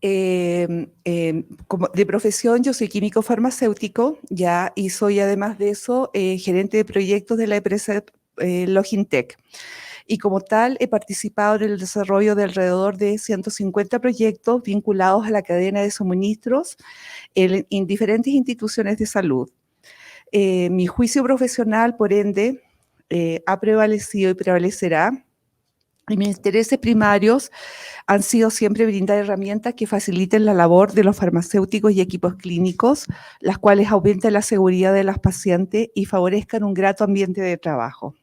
Como de profesión, yo soy químico farmacéutico, ya, y soy además de eso gerente de proyectos de la empresa Logintech. Y como tal, he participado en el desarrollo de alrededor de 150 proyectos vinculados a la cadena de suministros en diferentes instituciones de salud. Mi juicio profesional, por ende, ha prevalecido y prevalecerá. Y mis intereses primarios han sido siempre brindar herramientas que faciliten la labor de los farmacéuticos y equipos clínicos, las cuales aumenten la seguridad de las pacientes y favorezcan un grato ambiente de trabajo.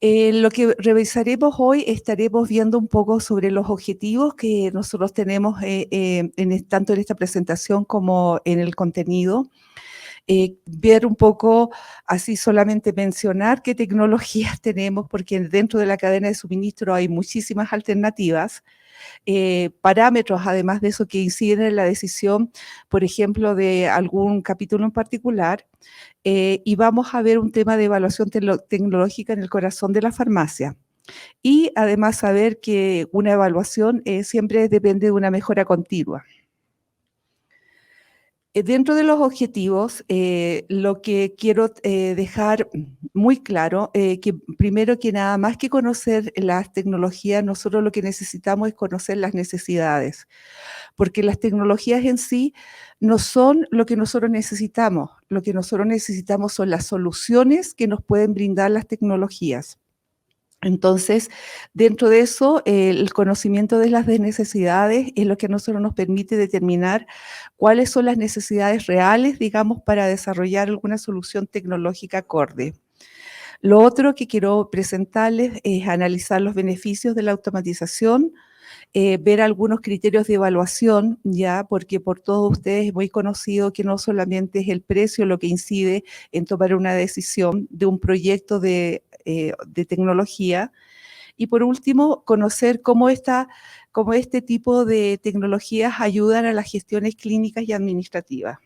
Lo que revisaremos hoy, estaremos viendo un poco sobre los objetivos que nosotros tenemos tanto en esta presentación como en el contenido. Ver un poco, así solamente mencionar qué tecnologías tenemos, porque dentro de la cadena de suministro hay muchísimas alternativas, parámetros, además de eso, que inciden en la decisión, por ejemplo, de algún capítulo en particular, y vamos a ver un tema de evaluación tecnológica en el corazón de la farmacia. Y además saber que una evaluación siempre depende de una mejora continua. Dentro de los objetivos, lo que quiero dejar muy claro, que primero que nada, más que conocer las tecnologías, nosotros lo que necesitamos es conocer las necesidades, porque las tecnologías en sí no son lo que nosotros necesitamos. Lo que nosotros necesitamos son las soluciones que nos pueden brindar las tecnologías. Entonces, dentro de eso, el conocimiento de las necesidades es lo que a nosotros nos permite determinar cuáles son las necesidades reales, digamos, para desarrollar alguna solución tecnológica acorde. Lo otro que quiero presentarles es analizar los beneficios de la automatización, ver algunos criterios de evaluación, ya, porque por todos ustedes es muy conocido que no solamente es el precio lo que incide en tomar una decisión de un proyecto de tecnología. Y por último, conocer cómo este tipo de tecnologías ayudan a las gestiones clínicas y administrativas.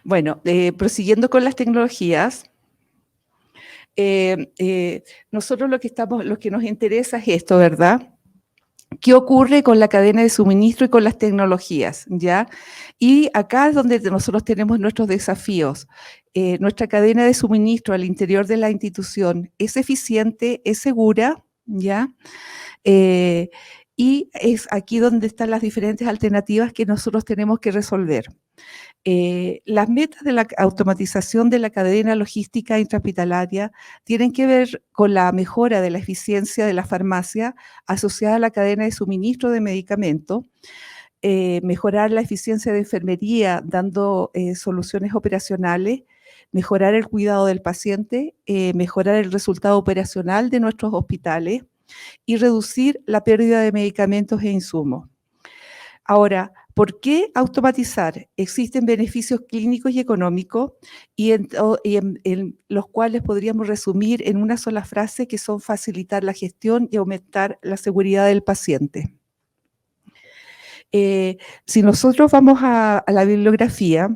Bueno, prosiguiendo con las tecnologías, nosotros lo que nos interesa es esto, ¿verdad? ¿Qué ocurre con la cadena de suministro y con las tecnologías? ¿Ya? Y acá es donde nosotros tenemos nuestros desafíos. Nuestra cadena de suministro al interior de la institución es eficiente, es segura, ¿ya? Eh, y es aquí donde están las diferentes alternativas que nosotros tenemos que resolver. Las metas de la automatización de la cadena logística intrahospitalaria tienen que ver con la mejora de la eficiencia de la farmacia asociada a la cadena de suministro de medicamentos, mejorar la eficiencia de enfermería dando soluciones operacionales, mejorar el cuidado del paciente, mejorar el resultado operacional de nuestros hospitales y reducir la pérdida de medicamentos e insumos. Ahora, ¿por qué automatizar? Existen beneficios clínicos y económicos y en los cuales podríamos resumir en una sola frase, que son facilitar la gestión y aumentar la seguridad del paciente. Si nosotros vamos a la bibliografía,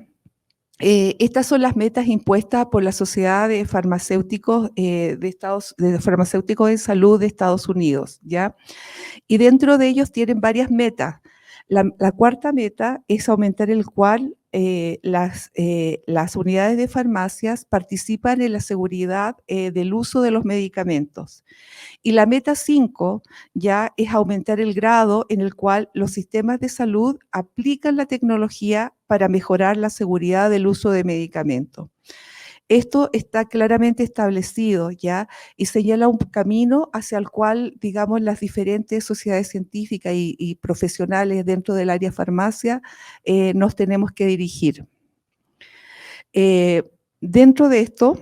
estas son las metas impuestas por la Sociedad de Farmacéuticos de Farmacéuticos en Salud de Estados Unidos, ¿ya? Y dentro de ellos tienen varias metas. La cuarta meta es aumentar el cual las unidades de farmacias participan en la seguridad del uso de los medicamentos. Y la meta 5 ya es aumentar el grado en el cual los sistemas de salud aplican la tecnología para mejorar la seguridad del uso de medicamentos. Esto está claramente establecido ya y señala un camino hacia el cual, digamos, las diferentes sociedades científicas y profesionales dentro del área farmacia nos tenemos que dirigir. Dentro de esto,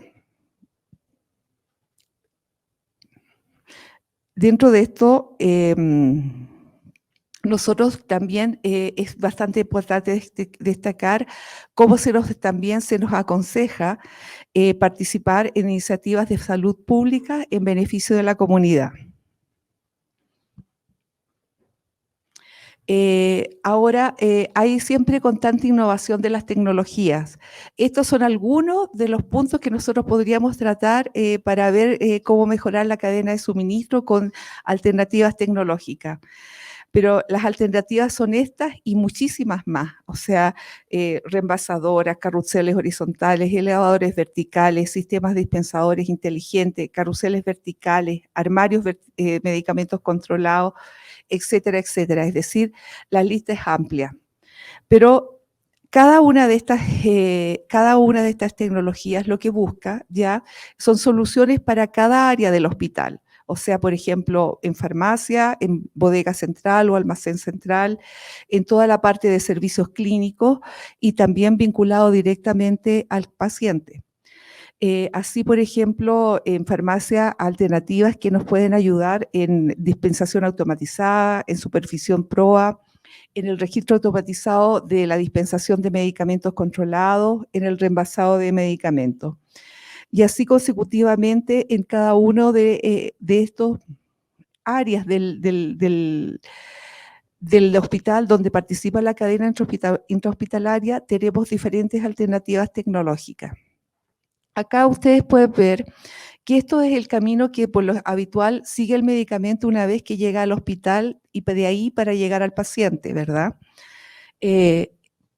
nosotros también es bastante importante destacar cómo también se nos aconseja participar en iniciativas de salud pública en beneficio de la comunidad. Ahora hay siempre constante innovación de las tecnologías. Estos son algunos de los puntos que nosotros podríamos tratar para ver cómo mejorar la cadena de suministro con alternativas tecnológicas. Pero las alternativas son estas y muchísimas más, o sea, reembasadoras, carruseles horizontales, elevadores verticales, sistemas dispensadores inteligentes, carruseles verticales, armarios, medicamentos controlados, etcétera, etcétera. Es decir, la lista es amplia. Pero cada una de estas tecnologías lo que busca ya son soluciones para cada área del hospital. O sea, por ejemplo, en farmacia, en bodega central o almacén central, en toda la parte de servicios clínicos y también vinculado directamente al paciente. Así, por ejemplo, en farmacia, alternativas que nos pueden ayudar en dispensación automatizada, en supervisión PROA, en el registro automatizado de la dispensación de medicamentos controlados, en el reembasado de medicamentos. Y así consecutivamente en cada uno de estos áreas del hospital donde participa la cadena intrahospitalaria, tenemos diferentes alternativas tecnológicas. Acá ustedes pueden ver que esto es el camino que por lo habitual sigue el medicamento una vez que llega al hospital y de ahí para llegar al paciente, ¿verdad?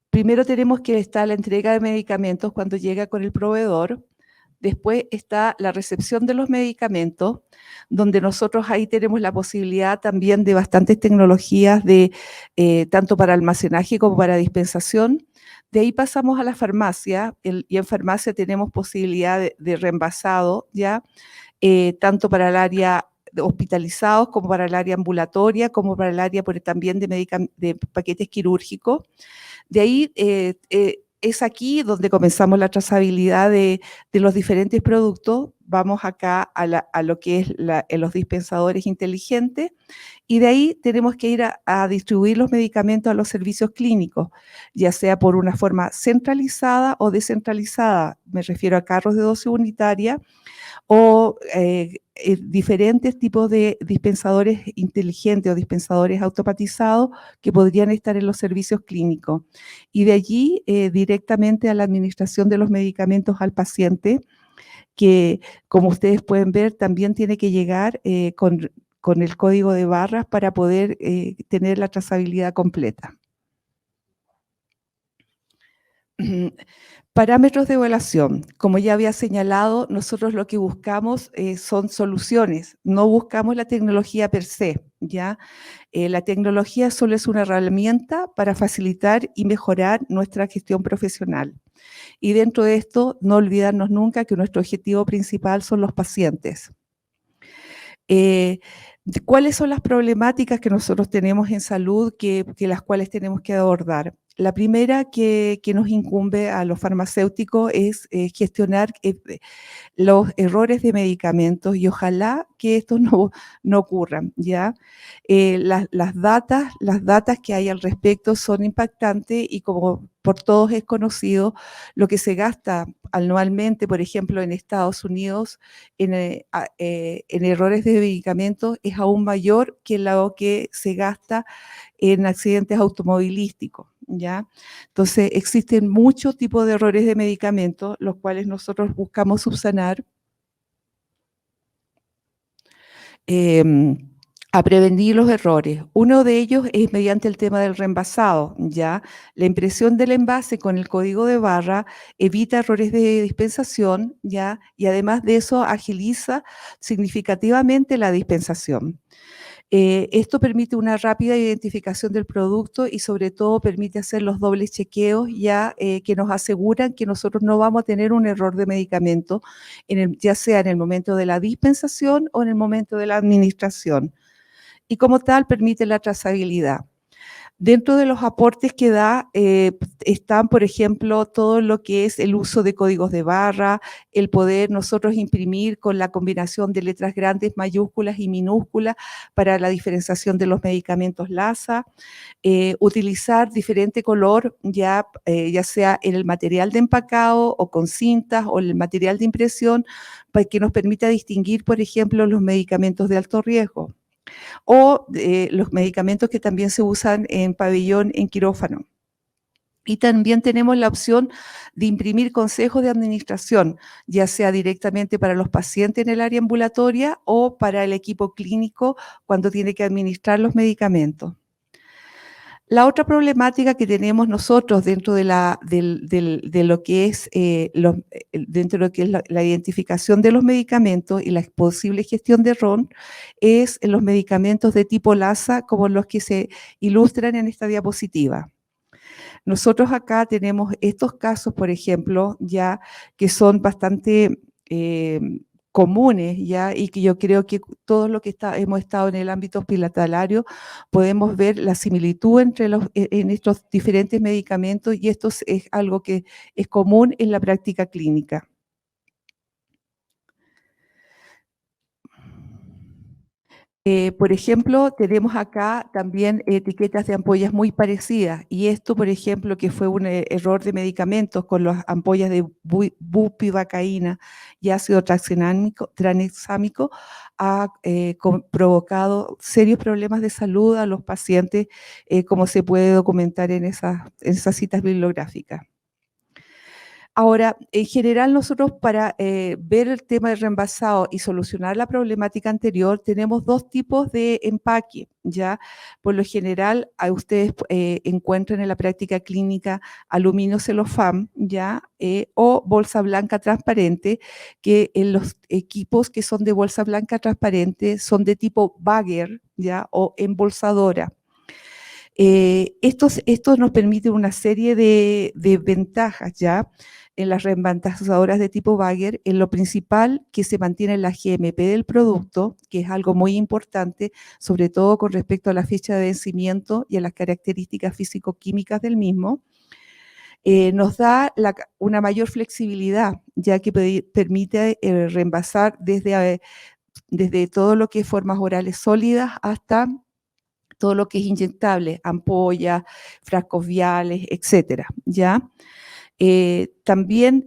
Primero tenemos que estar la entrega de medicamentos cuando llega con el proveedor. Después está la recepción de los medicamentos, donde nosotros ahí tenemos la posibilidad también de bastantes tecnologías tanto para almacenaje como para dispensación. De ahí pasamos a la farmacia y en farmacia tenemos posibilidad de reembasado, ¿ya? Tanto para el área de hospitalizados como para el área ambulatoria, como para el área también de paquetes quirúrgicos. De ahí es aquí donde comenzamos la trazabilidad de los diferentes productos. Vamos acá a lo que es en los dispensadores inteligentes y de ahí tenemos que ir a distribuir los medicamentos a los servicios clínicos, ya sea por una forma centralizada o descentralizada. Me refiero a carros de dosis unitaria o diferentes tipos de dispensadores inteligentes o dispensadores automatizados que podrían estar en los servicios clínicos. Y de allí directamente a la administración de los medicamentos al paciente, que como ustedes pueden ver también tiene que llegar con el código de barras para poder tener la trazabilidad completa. Parámetros de evaluación. Como ya había señalado, nosotros lo que buscamos son soluciones, no buscamos la tecnología per se, ¿ya? La tecnología solo es una herramienta para facilitar y mejorar nuestra gestión profesional. Y dentro de esto, no olvidarnos nunca que nuestro objetivo principal son los pacientes. ¿Cuáles son las problemáticas que nosotros tenemos en salud que las cuales tenemos que abordar? La primera que nos incumbe a los farmacéuticos es gestionar los errores de medicamentos y ojalá que estos no ocurran, ¿ya? Las datas que hay al respecto son impactantes y como por todos es conocido, lo que se gasta anualmente, por ejemplo, en Estados Unidos en errores de medicamentos es aún mayor que lo que se gasta en accidentes automovilísticos, ¿ya? Entonces, existen muchos tipos de errores de medicamentos, los cuales nosotros buscamos subsanar a prevenir los errores. Uno de ellos es mediante el tema del reembasado, ¿ya? La impresión del envase con el código de barra evita errores de dispensación, ¿ya? Y además de eso agiliza significativamente la dispensación. Esto permite una rápida identificación del producto y sobre todo permite hacer los dobles chequeos ya que nos aseguran que nosotros no vamos a tener un error de medicamento, ya sea en el momento de la dispensación o en el momento de la administración. Y como tal permite la trazabilidad. Dentro de los aportes que da están, por ejemplo, todo lo que es el uso de códigos de barra, el poder nosotros imprimir con la combinación de letras grandes, mayúsculas y minúsculas para la diferenciación de los medicamentos LASA, utilizar diferente color, ya sea en el material de empacado o con cintas o el material de impresión, para que nos permita distinguir, por ejemplo, los medicamentos de alto riesgo. o los medicamentos que también se usan en pabellón, en quirófano. Y también tenemos la opción de imprimir consejos de administración, ya sea directamente para los pacientes en el área ambulatoria o para el equipo clínico cuando tiene que administrar los medicamentos. La otra problemática que tenemos nosotros dentro de, de lo que es, dentro de lo que es la identificación de los medicamentos y la posible gestión de RON es en los medicamentos de tipo LASA como los que se ilustran en esta diapositiva. Nosotros acá tenemos estos casos, por ejemplo, ya que son bastante comunes, ya, y que yo creo que todos los que hemos estado en el ámbito hospitalario podemos ver la similitud entre en estos diferentes medicamentos, y esto es algo que es común en la práctica clínica. Por ejemplo, tenemos acá también etiquetas de ampollas muy parecidas, y esto, por ejemplo, que fue un error de medicamentos con las ampollas de bupivacaína y ácido tranexámico, ha provocado serios problemas de salud a los pacientes, como se puede documentar en esas citas bibliográficas. Ahora, en general nosotros para ver el tema del reenvasado y solucionar la problemática anterior, tenemos dos tipos de empaque, ¿ya? Por lo general, ustedes encuentran en la práctica clínica aluminio celofán, ¿ya? O bolsa blanca transparente, que en los equipos que son de bolsa blanca transparente son de tipo bagger, ¿ya? O embolsadora. Esto nos permite una serie de ventajas, ¿ya? En las reembolsadoras de tipo Bagger, en lo principal que se mantiene la GMP del producto, que es algo muy importante, sobre todo con respecto a la fecha de vencimiento y a las características físico-químicas del mismo. Nos da una mayor flexibilidad, ya que permite reembolsar desde todo lo que es formas orales sólidas hasta todo lo que es inyectable, ampollas, frascos viales, etcétera, ¿ya? También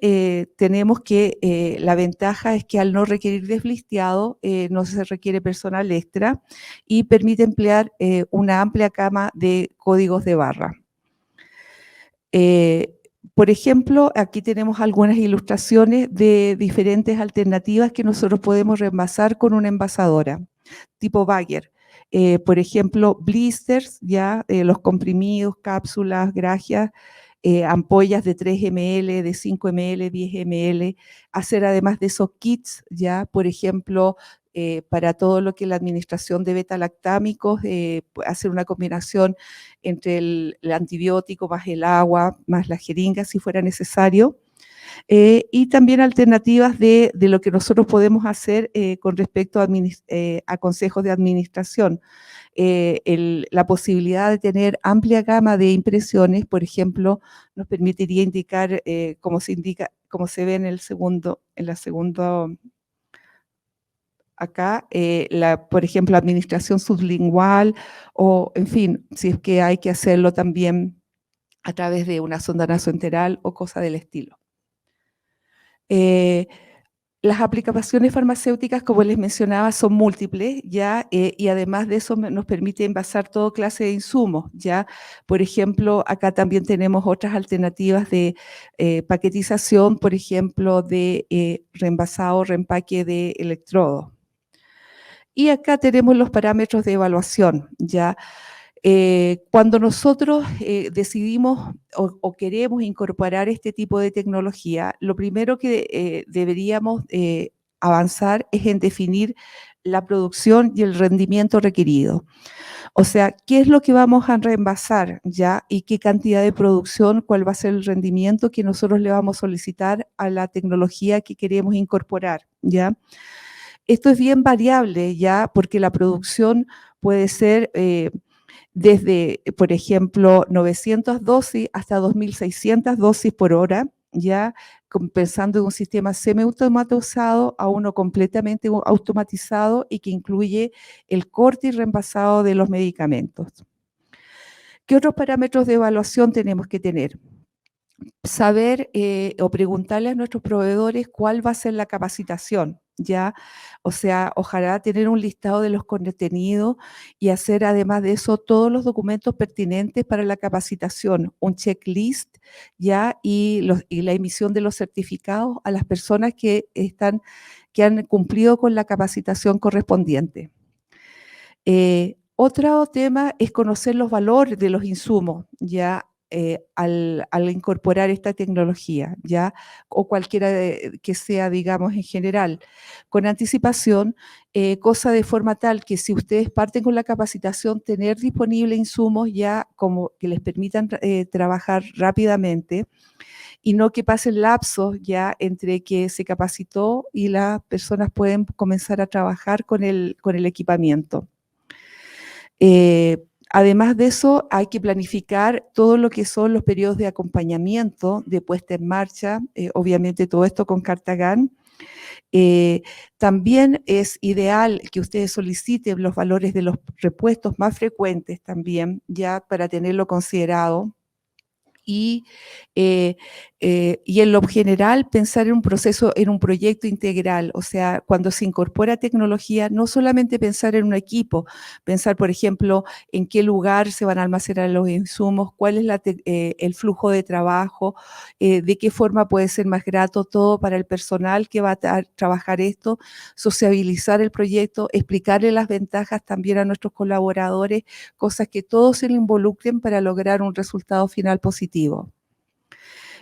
tenemos que la ventaja es que al no requerir desblisteado, no se requiere personal extra y permite emplear una amplia gama de códigos de barra. Por ejemplo, aquí tenemos algunas ilustraciones de diferentes alternativas que nosotros podemos reemvasar con una envasadora, tipo Bagger. Por ejemplo, blisters, ya los comprimidos, cápsulas, grajias, ampollas de 3 ml, de 5 ml, 10 ml, hacer además de esos kits, ya, por ejemplo, para todo lo que es la administración de beta-lactámicos, hacer una combinación entre el antibiótico más el agua, más la jeringa si fuera necesario. Y también alternativas de lo que nosotros podemos hacer con respecto a consejos de administración. La posibilidad de tener amplia gama de impresiones, por ejemplo, nos permitiría indicar, como se ve en la segunda acá, por ejemplo, administración sublingual o, en fin, si es que hay que hacerlo también a través de una sonda nasoenteral o cosa del estilo. Las aplicaciones farmacéuticas, como les mencionaba, son múltiples, ¿ya? Y además de eso nos permite envasar toda clase de insumos, ¿ya? Por ejemplo, acá también tenemos otras alternativas de paquetización, por ejemplo, de reenvasado, reempaque de electrodos. Y acá tenemos los parámetros de evaluación, ¿ya? Cuando nosotros decidimos o queremos incorporar este tipo de tecnología, lo primero que deberíamos avanzar es en definir la producción y el rendimiento requerido. O sea, ¿qué es lo que vamos a reenvasar ya? ¿Y qué cantidad de producción? ¿Cuál va a ser el rendimiento que nosotros le vamos a solicitar a la tecnología que queremos incorporar? ¿Ya? Esto es bien variable, ¿ya? Porque la producción puede ser desde, por ejemplo, 900 dosis hasta 2.600 dosis por hora, ya pensando en un sistema semiautomatizado a uno completamente automatizado y que incluye el corte y reemplazado de los medicamentos. ¿Qué otros parámetros de evaluación tenemos que tener? Saber o preguntarle a nuestros proveedores cuál va a ser la capacitación, ¿ya? O sea, ojalá tener un listado de los contenidos y hacer además de eso todos los documentos pertinentes para la capacitación, un checklist, ¿ya? Y la emisión de los certificados a las personas que han cumplido con la capacitación correspondiente. Otro tema es conocer los valores de los insumos, ya al incorporar esta tecnología, ya, o cualquiera que sea, digamos, en general, con anticipación, cosa de forma tal que si ustedes parten con la capacitación, tener disponible insumos ya como que les permitan trabajar rápidamente y no que pasen lapsos ya entre que se capacitó y las personas pueden comenzar a trabajar con el equipamiento. Además de eso, hay que planificar todo lo que son los periodos de acompañamiento, de puesta en marcha, obviamente todo esto con Cartagan. También es ideal que ustedes soliciten los valores de los repuestos más frecuentes también, ya para tenerlo considerado. Y en lo general pensar en un proceso, en un proyecto integral, o sea, cuando se incorpora tecnología, no solamente pensar en un equipo, pensar, por ejemplo, en qué lugar se van a almacenar los insumos, cuál es el flujo de trabajo, de qué forma puede ser más grato todo para el personal que va a trabajar esto, sociabilizar el proyecto, explicarle las ventajas también a nuestros colaboradores, cosas que todos se le involucren para lograr un resultado final positivo.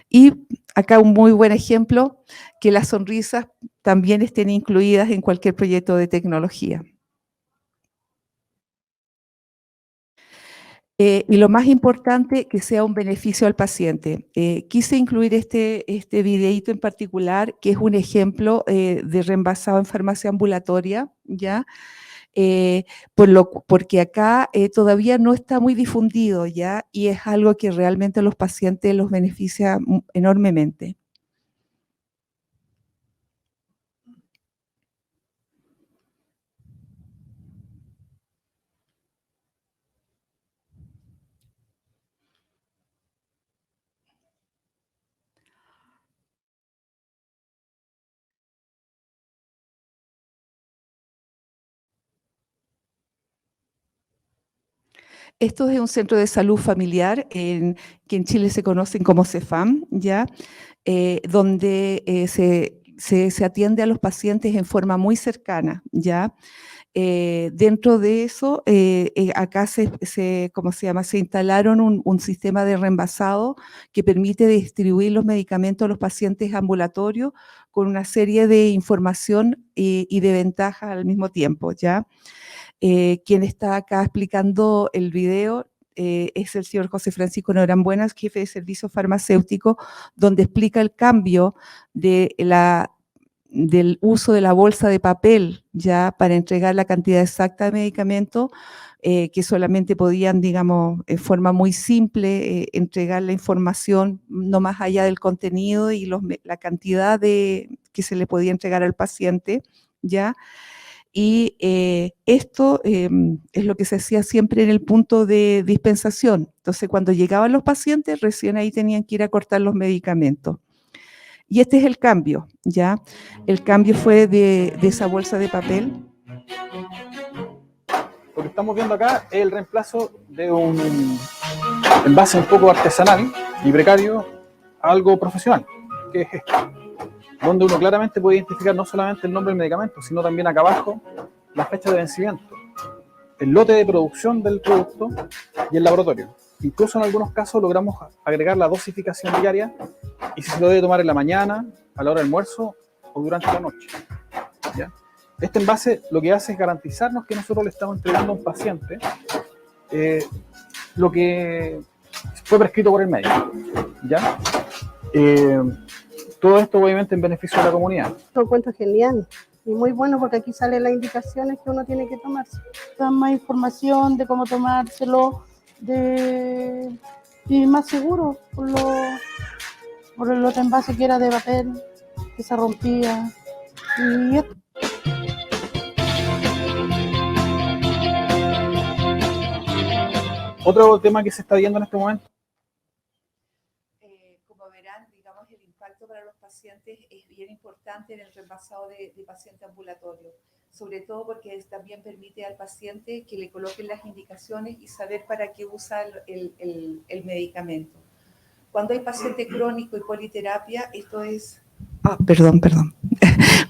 Y acá un muy buen ejemplo, que las sonrisas también estén incluidas en cualquier proyecto de tecnología. Y lo más importante, que sea un beneficio al paciente. Quise incluir este videíto en particular, que es un ejemplo de reembolsado en farmacia ambulatoria, ¿ya? Porque acá todavía no está muy difundido, ¿ya? Y es algo que realmente a los pacientes los beneficia enormemente. Esto es un centro de salud familiar que en Chile se conocen como CEFAM, ¿ya? Donde se atiende a los pacientes en forma muy cercana, ¿ya? Dentro de eso, acá ¿cómo se llama? Se instalaron un sistema de reembasado que permite distribuir los medicamentos a los pacientes ambulatorios con una serie de información y de ventajas al mismo tiempo, ¿ya? Quien está acá explicando el video es el señor José Francisco Norambuenas, jefe de servicio farmacéutico, donde explica el cambio del uso de la bolsa de papel ya para entregar la cantidad exacta de medicamento, que solamente podían, digamos, en forma muy simple, entregar la información no más allá del contenido y la cantidad que se le podía entregar al paciente, ¿ya? Y esto es lo que se hacía siempre en el punto de dispensación. Entonces, cuando llegaban los pacientes, recién ahí tenían que ir a cortar los medicamentos. Y este es el cambio, ¿ya? El cambio fue de esa bolsa de papel. Lo que estamos viendo acá es el reemplazo de un envase un poco artesanal y precario a algo profesional, que es esto, donde uno claramente puede identificar no solamente el nombre del medicamento, sino también acá abajo la fecha de vencimiento, el lote de producción del producto y el laboratorio. Incluso en algunos casos logramos agregar la dosificación diaria y si se lo debe tomar en la mañana, a la hora del almuerzo o durante la noche, ¿ya? Este envase lo que hace es garantizarnos que nosotros le estamos entregando a un paciente lo que fue prescrito por el médico, ¿ya? Todo esto obviamente en beneficio de la comunidad. Lo encuentro genial y muy bueno porque aquí salen las indicaciones que uno tiene que tomarse. Dan más información de cómo tomárselo y más seguro por el otro envase que era de papel, que se rompía. Y esto. Otro tema que se está viendo en este momento. Como verán, digamos, el impacto para los pacientes pacientes es bien importante en el reemplazado de paciente ambulatorio, sobre todo porque también permite al paciente que le coloquen las indicaciones y saber para qué usa el medicamento. Cuando hay paciente crónico y politerapia, esto es... perdón.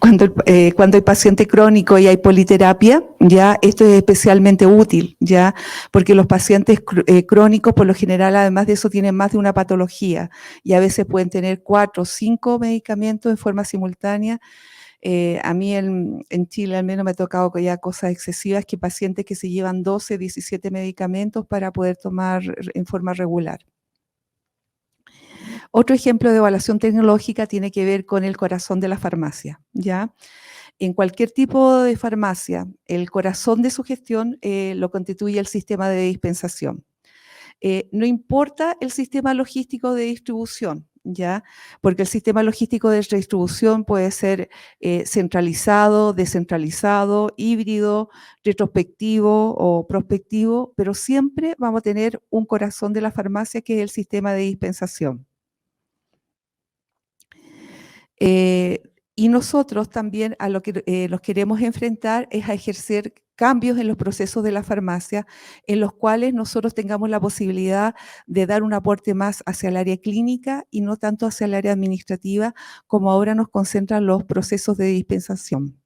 Cuando hay paciente crónico y hay politerapia, ya esto es especialmente útil, ya, porque los pacientes crónicos por lo general, además de eso, tienen más de una patología y a veces pueden tener 4 o 5 medicamentos en forma simultánea. A mí en Chile al menos me ha tocado ya cosas excesivas, que pacientes que se llevan 12, 17 medicamentos para poder tomar en forma regular. Otro ejemplo de evaluación tecnológica tiene que ver con el corazón de la farmacia, ¿ya? En cualquier tipo de farmacia, el corazón de su gestión lo constituye el sistema de dispensación. No importa el sistema logístico de distribución, ¿ya? Porque el sistema logístico de distribución puede ser centralizado, descentralizado, híbrido, retrospectivo o prospectivo, pero siempre vamos a tener un corazón de la farmacia que es el sistema de dispensación. Y nosotros también a lo que nos queremos enfrentar es a ejercer cambios en los procesos de la farmacia, en los cuales nosotros tengamos la posibilidad de dar un aporte más hacia el área clínica y no tanto hacia el área administrativa, como ahora nos concentran los procesos de dispensación.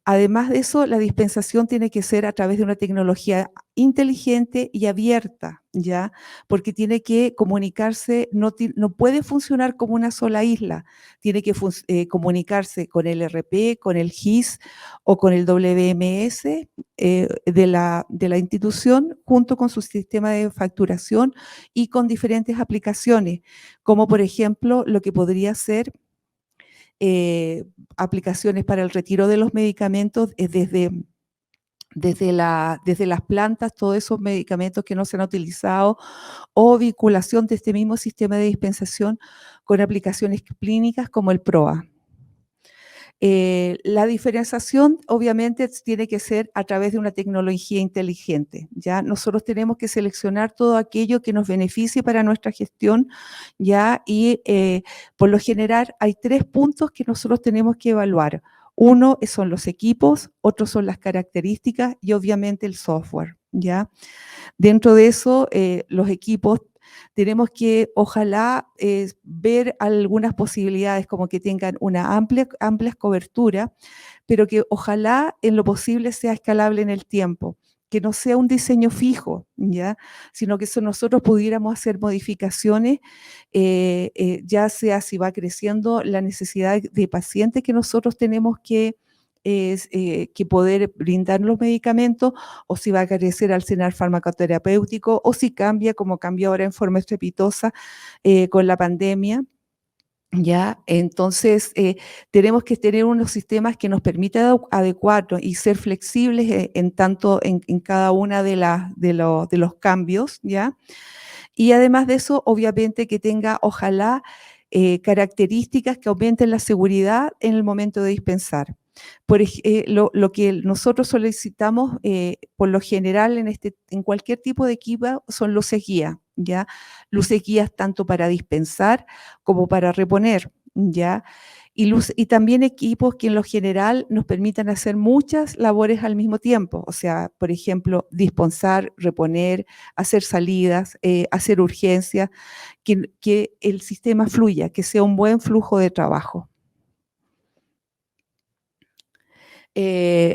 Además de eso, la dispensación tiene que ser a través de una tecnología inteligente y abierta, ¿ya? Porque tiene que comunicarse, no puede funcionar como una sola isla, tiene que comunicarse con el ERP, con el GIS o con el WMS de la institución, junto con su sistema de facturación y con diferentes aplicaciones, como por ejemplo lo que podría ser aplicaciones para el retiro de los medicamentos desde las plantas, todos esos medicamentos que no se han utilizado, o vinculación de este mismo sistema de dispensación con aplicaciones clínicas como el PROA. La diferenciación obviamente tiene que ser a través de una tecnología inteligente, ¿ya? Nosotros tenemos que seleccionar todo aquello que nos beneficie para nuestra gestión, ¿ya? Y por lo general hay 3 puntos que nosotros tenemos que evaluar. Uno son los equipos, otro son las características y obviamente el software, ¿ya? Dentro de eso, los equipos tenemos que, ojalá, ver algunas posibilidades como que tengan una amplia cobertura, pero que ojalá en lo posible sea escalable en el tiempo, que no sea un diseño fijo, ¿ya? Sino que nosotros pudiéramos hacer modificaciones, ya sea si va creciendo la necesidad de pacientes que nosotros tenemos que poder brindar los medicamentos, o si va a crecer al cenar farmacoterapéutico, o si cambia, como cambió ahora en forma estrepitosa con la pandemia. ¿Ya? Entonces, tenemos que tener unos sistemas que nos permitan adecuarnos y ser flexibles en cada una de los cambios, ¿ya? Y además de eso, obviamente que tenga, ojalá, características que aumenten la seguridad en el momento de dispensar. Lo que nosotros solicitamos por lo general en cualquier tipo de equipo son luces guía, ¿ya? Luces guías tanto para dispensar como para reponer, ¿ya? Y también equipos que en lo general nos permitan hacer muchas labores al mismo tiempo, o sea, por ejemplo, dispensar, reponer, hacer salidas, hacer urgencias, que el sistema fluya, que sea un buen flujo de trabajo.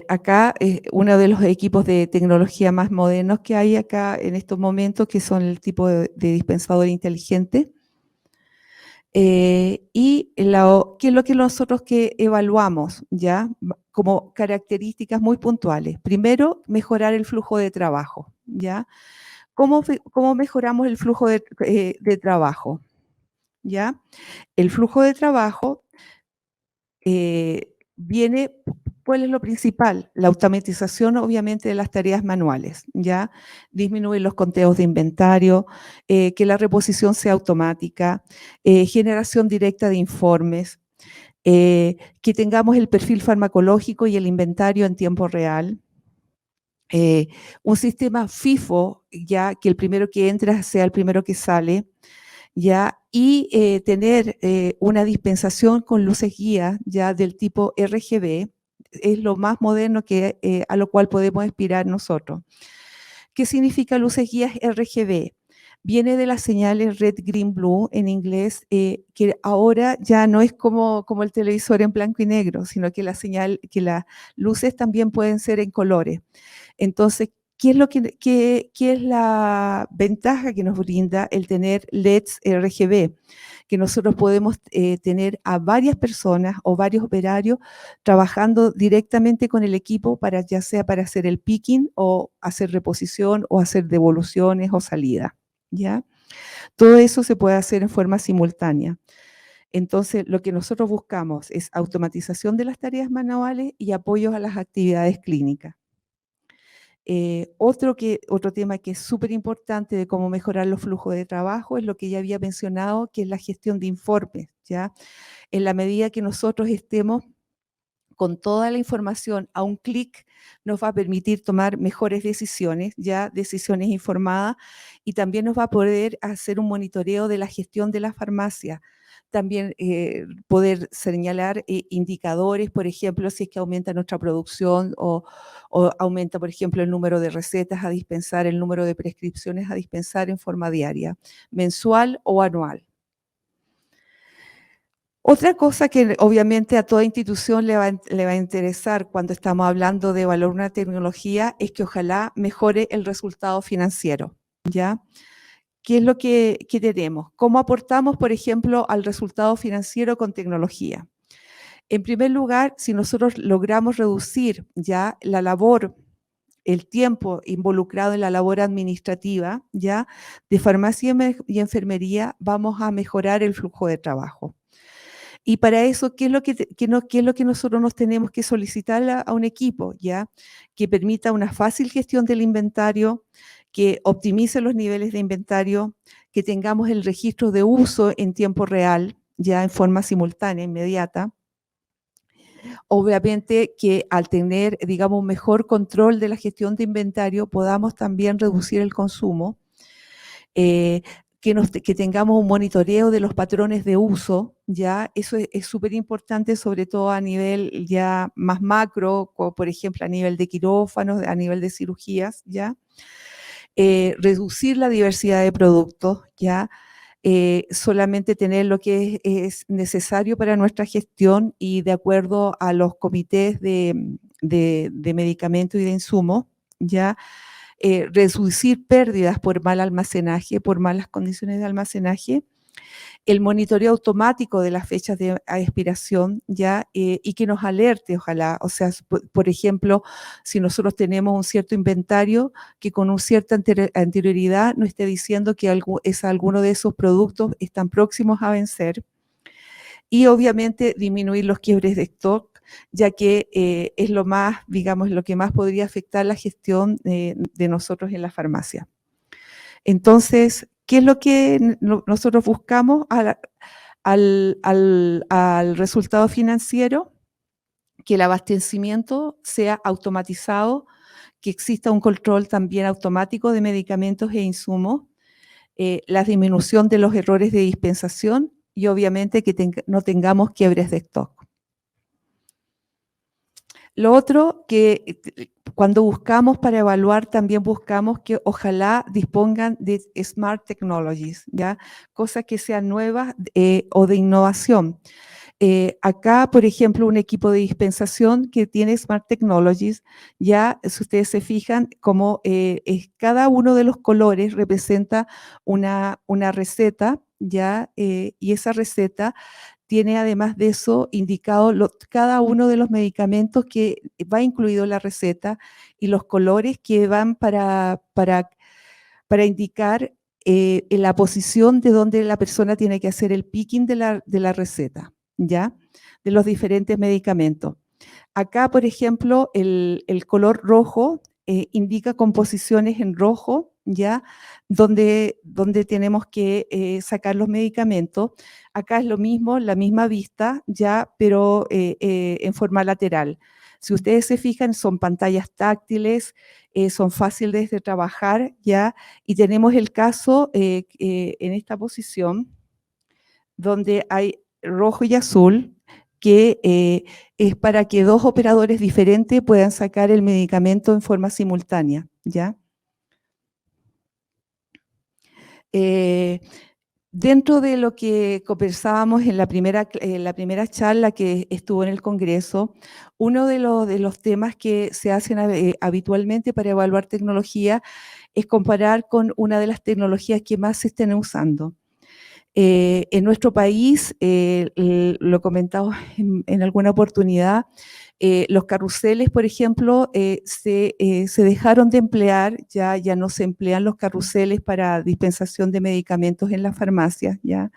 Acá uno de los equipos de tecnología más modernos que hay acá en estos momentos, que son el tipo de dispensador inteligente. Y ¿qué es lo que nosotros evaluamos? ¿Ya? Como características muy puntuales. Primero, mejorar el flujo de trabajo, ¿ya? ¿Cómo mejoramos el flujo de trabajo? ¿Ya? El flujo de trabajo viene, ¿cuál es lo principal? La automatización, obviamente, de las tareas manuales, ¿ya? Disminuir los conteos de inventario, que la reposición sea automática, generación directa de informes, que tengamos el perfil farmacológico y el inventario en tiempo real, un sistema FIFO, ya que el primero que entra sea el primero que sale, ¿ya? Y tener una dispensación con luces guía ya del tipo RGB es lo más moderno a lo cual podemos aspirar nosotros. ¿Qué significa luces guías RGB? Viene de las señales red, green, blue en inglés, que ahora ya no es como el televisor en blanco y negro, sino que las luces también pueden ser en colores. Entonces, ¿qué es la ventaja que nos brinda el tener LEDs RGB? Que nosotros podemos tener a varias personas o varios operarios trabajando directamente con el equipo ya sea para hacer el picking o hacer reposición o hacer devoluciones o salida, ¿ya? Todo eso se puede hacer en forma simultánea. Entonces, lo que nosotros buscamos es automatización de las tareas manuales y apoyo a las actividades clínicas. Otro tema que es súper importante de cómo mejorar los flujos de trabajo es lo que ya había mencionado, que es la gestión de informes, ¿ya? En la medida que nosotros estemos con toda la información a un clic, nos va a permitir tomar mejores decisiones, ya decisiones informadas, y también nos va a poder hacer un monitoreo de la gestión de la farmacia. También poder señalar indicadores, por ejemplo, si es que aumenta nuestra producción o aumenta, por ejemplo, el número de recetas a dispensar, el número de prescripciones a dispensar en forma diaria, mensual o anual. Otra cosa que obviamente a toda institución le va a interesar cuando estamos hablando de evaluar una tecnología es que ojalá mejore el resultado financiero, ¿ya? ¿Qué es lo que tenemos? ¿Cómo aportamos, por ejemplo, al resultado financiero con tecnología? En primer lugar, si nosotros logramos reducir ya la labor, el tiempo involucrado en la labor administrativa, ya de farmacia y enfermería, vamos a mejorar el flujo de trabajo. Y para eso, ¿qué es lo que nosotros nos tenemos que solicitar a un equipo? ¿Ya? Que permita una fácil gestión del inventario, que optimice los niveles de inventario, que tengamos el registro de uso en tiempo real, ya en forma simultánea, inmediata. Obviamente que al tener, digamos, un mejor control de la gestión de inventario, podamos también reducir el consumo. Que tengamos un monitoreo de los patrones de uso, ¿ya? Eso es súper importante, sobre todo a nivel ya más macro, como por ejemplo a nivel de quirófanos, a nivel de cirugías, ¿ya? Reducir la diversidad de productos, ¿ya? Solamente tener lo que es necesario para nuestra gestión y de acuerdo a los comités de medicamentos y de insumos, ¿ya? Reducir pérdidas por mal almacenaje, por malas condiciones de almacenaje, el monitoreo automático de las fechas de expiración, ¿ya? Y que nos alerte, ojalá, o sea, por ejemplo, si nosotros tenemos un cierto inventario, que con una cierta anterioridad nos esté diciendo que alguno de esos productos están próximos a vencer, y obviamente disminuir los quiebres de stock, ya que es lo más, digamos, lo que más podría afectar la gestión de nosotros en la farmacia. Entonces, ¿qué es lo que nosotros buscamos al resultado financiero? Que el abastecimiento sea automatizado, que exista un control también automático de medicamentos e insumos, la disminución de los errores de dispensación y obviamente que no tengamos quiebres de stock. Lo otro que cuando buscamos para evaluar, también buscamos que ojalá dispongan de Smart Technologies, ¿ya? Cosas que sean nuevas o de innovación. Acá, por ejemplo, un equipo de dispensación que tiene Smart Technologies, ya si ustedes se fijan, como cada uno de los colores representa una receta, ya, y esa receta tiene además de eso indicado cada uno de los medicamentos que va incluido en la receta y los colores que van para indicar la posición de donde la persona tiene que hacer el picking de la receta, ¿ya? De los diferentes medicamentos. Acá, por ejemplo, el color rojo indica composiciones en rojo ¿ya? Donde tenemos que sacar los medicamentos. Acá es lo mismo, la misma vista, ¿ya? Pero en forma lateral. Si ustedes se fijan, son pantallas táctiles, son fáciles de trabajar, ¿ya? Y tenemos el caso en esta posición, donde hay rojo y azul, que es para que dos operadores diferentes puedan sacar el medicamento en forma simultánea, ¿ya? Dentro de lo que conversábamos en la primera charla que estuvo en el Congreso, uno de los temas que se hacen habitualmente para evaluar tecnología es comparar con una de las tecnologías que más se estén usando. En nuestro país, lo comentamos en alguna oportunidad, los carruseles, por ejemplo, se dejaron de emplear, ya no se emplean los carruseles para dispensación de medicamentos en las farmacias, ya.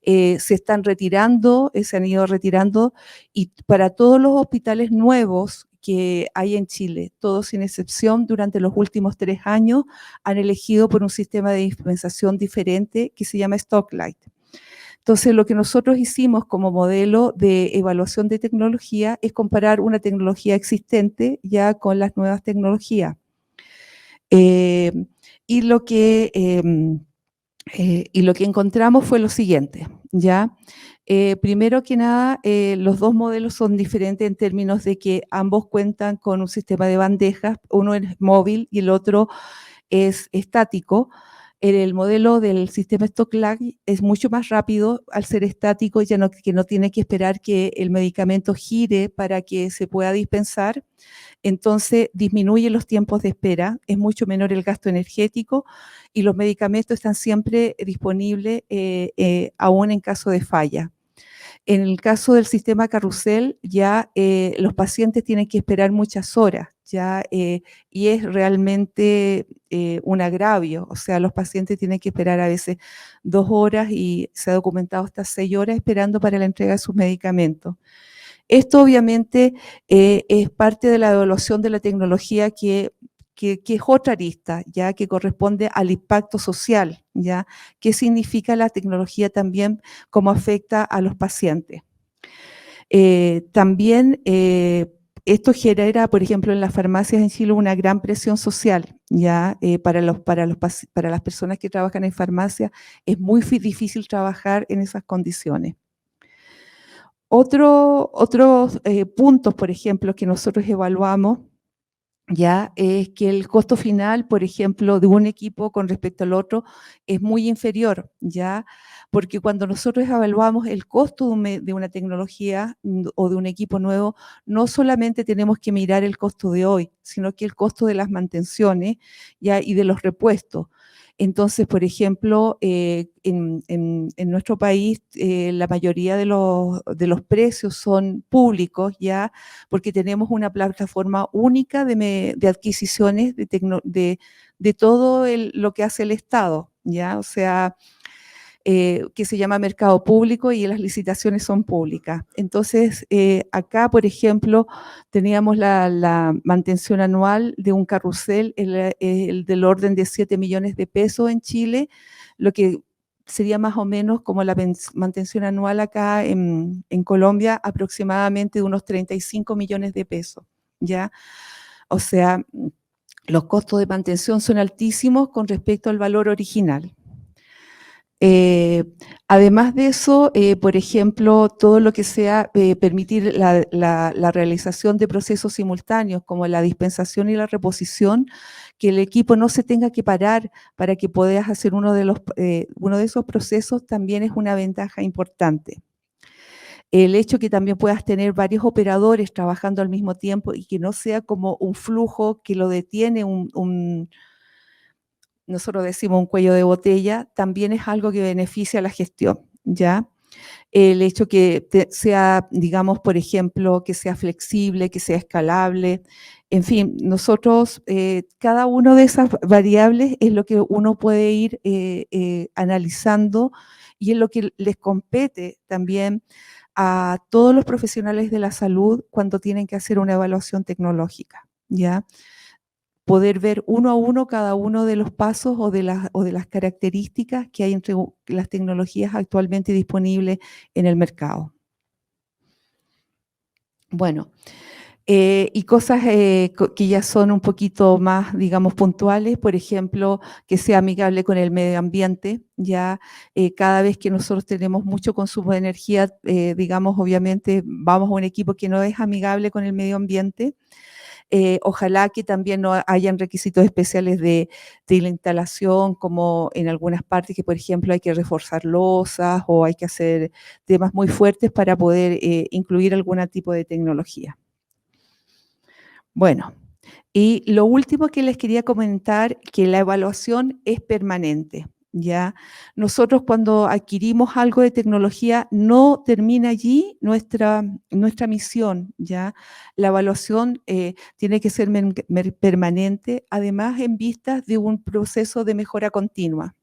Se están retirando, se han ido retirando, y para todos los hospitales nuevos que hay en Chile, todos sin excepción, durante los últimos 3 años, han elegido por un sistema de dispensación diferente que se llama Stocklight. Entonces, lo que nosotros hicimos como modelo de evaluación de tecnología es comparar una tecnología existente ya con las nuevas tecnologías. Y lo que encontramos fue lo siguiente, ¿ya? Primero que nada, los dos modelos son diferentes en términos de que ambos cuentan con un sistema de bandejas, uno es móvil y el otro es estático. El modelo del sistema Stocklight es mucho más rápido al ser estático, que no tiene que esperar que el medicamento gire para que se pueda dispensar. Entonces disminuye los tiempos de espera, es mucho menor el gasto energético y los medicamentos están siempre disponibles aún en caso de falla. En el caso del sistema carrusel, ya los pacientes tienen que esperar muchas horas, ya, y es realmente un agravio. O sea, los pacientes tienen que esperar a veces 2 horas y se ha documentado hasta 6 horas esperando para la entrega de sus medicamentos. Esto obviamente es parte de la evaluación de la tecnología que es otra arista, ya que corresponde al impacto social, ya, qué significa la tecnología también, cómo afecta a los pacientes. También esto genera, por ejemplo, en las farmacias en Chile una gran presión social, ya para las personas que trabajan en farmacia es muy difícil trabajar en esas condiciones. Otros puntos, por ejemplo, que nosotros evaluamos, ya es que el costo final, por ejemplo, de un equipo con respecto al otro es muy inferior, ya, porque cuando nosotros evaluamos el costo de una tecnología o de un equipo nuevo, no solamente tenemos que mirar el costo de hoy, sino que el costo de las mantenciones, ya, y de los repuestos. Entonces, por ejemplo, en nuestro país la mayoría de los precios son públicos, ya, porque tenemos una plataforma única de adquisiciones de todo lo que hace el Estado, ya, o sea, que se llama mercado público y las licitaciones son públicas. Entonces, acá, por ejemplo, teníamos la mantención anual de un carrusel, el del orden de 7 millones de pesos en Chile, lo que sería más o menos como la mantención anual acá en Colombia, aproximadamente de unos 35 millones de pesos, ¿ya? O sea, los costos de mantención son altísimos con respecto al valor original. Además de eso, por ejemplo, todo lo que sea permitir la realización de procesos simultáneos como la dispensación y la reposición, que el equipo no se tenga que parar para que puedas hacer uno de esos procesos también es una ventaja importante. El hecho que también puedas tener varios operadores trabajando al mismo tiempo y que no sea como un flujo que lo detiene nosotros decimos un cuello de botella, también es algo que beneficia a la gestión, ¿ya? El hecho que sea, digamos, por ejemplo, que sea flexible, que sea escalable, en fin, nosotros, cada una de esas variables es lo que uno puede ir analizando y es lo que les compete también a todos los profesionales de la salud cuando tienen que hacer una evaluación tecnológica, ¿ya? poder ver uno a uno cada uno de los pasos o de las características que hay entre las tecnologías actualmente disponibles en el mercado. Bueno, y cosas que ya son un poquito más, digamos, puntuales, por ejemplo, que sea amigable con el medio ambiente. Ya cada vez que nosotros tenemos mucho consumo de energía, digamos, obviamente vamos a un equipo que no es amigable con el medio ambiente. Ojalá que también no hayan requisitos especiales de la instalación, como en algunas partes que, por ejemplo, hay que reforzar losas o hay que hacer temas muy fuertes para poder incluir algún tipo de tecnología. Bueno, y lo último que les quería comentar, que la evaluación es permanente, ¿ya? Nosotros cuando adquirimos algo de tecnología no termina allí nuestra misión, ¿ya? La evaluación tiene que ser permanente, además en vistas de un proceso de mejora continua,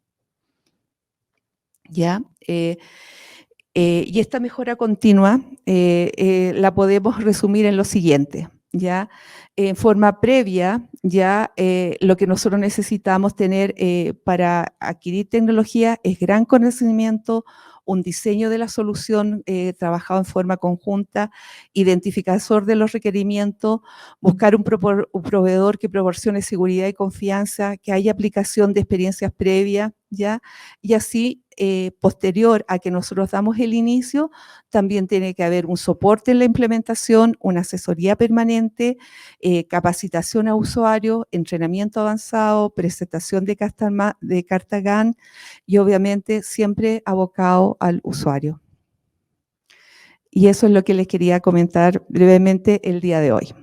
¿ya? Y esta mejora continua la podemos resumir en lo siguiente, ¿ya? En forma previa, ya lo que nosotros necesitamos tener para adquirir tecnología es gran conocimiento, un diseño de la solución trabajado en forma conjunta, identificador de los requerimientos, buscar un proveedor que proporcione seguridad y confianza, que haya aplicación de experiencias previas, ¿ya? Y así, posterior a que nosotros damos el inicio, también tiene que haber un soporte en la implementación, una asesoría permanente, capacitación a usuarios, entrenamiento avanzado, presentación de carta GAN y obviamente siempre abocado al usuario. Y eso es lo que les quería comentar brevemente el día de hoy.